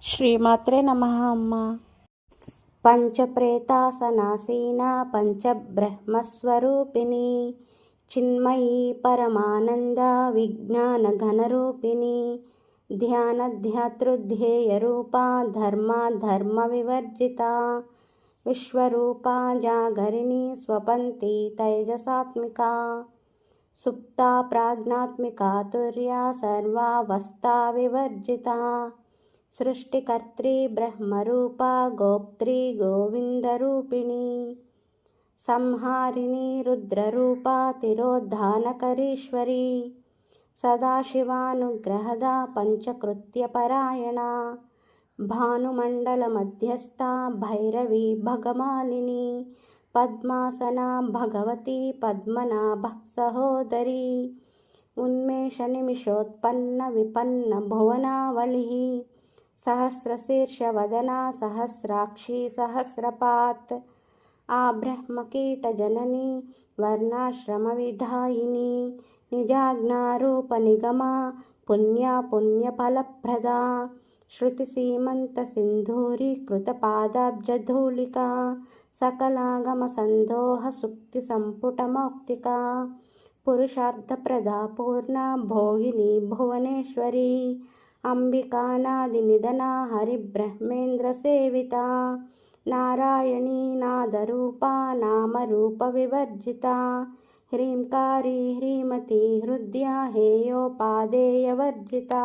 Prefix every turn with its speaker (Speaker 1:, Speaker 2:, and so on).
Speaker 1: శ్రీమాత్రే నమః అమ్మ. పంచప్రేతాసనాసీనా పంచబ్రహ్మస్వరూపిణి చిన్మయీ పరమానంద విజ్ఞాన ఘనరూపిణి ధ్యానధ్యాతృధ్యేయరూపా ధర్మ వివర్జిత విశ్వరూపా జాగరిణి స్వపంతి తైజసాత్మికా సుప్తా ప్రాజ్ఞాత్మికా తుర్యా సర్వావస్థా వివర్జిత సృష్టికర్త్రీ బ్రహ్మరూపా గోప్త్రీ గోవిందరూపిణి సంహారిణి రుద్రరూపా తిరోద్ధానకరీశ్వరీ సదాశివానుగ్రహద పంచకృత్యపరాయణ భానుమండల మధ్యస్థా భైరవీ భగమాలిని పద్మాసనా భగవతి పద్మనాభ సహోదరీ ఉన్మేష నిమిషోత్పన్న విపన్న భువనావళి సహస్రశీర్షవదనా సహస్రాక్షి సహస్రపాత్ ఆ బ్రహ్మకీటజనని వర్ణాశ్రమ విధాయిని నిజాజ్ఞారూప నిగమా పుణ్యఫలప్రదా శృతిసీమంత సింధూరీకృత పాదాబ్జధూళికా సకలాగమ సందోహ సుక్తి సంపుట మౌక్తికా పురుషార్థప్రదా పూర్ణ భోగిని భువనేశ్వరీ అంబికానాది నిధనా హరిబ్రహ్మేంద్ర సేవితా నారాయణీ నాదరూపా నామరూప వివర్జితా హ్రీంకారీ హ్రీమతి హృద్యా హేయోపాదేయవర్జితా.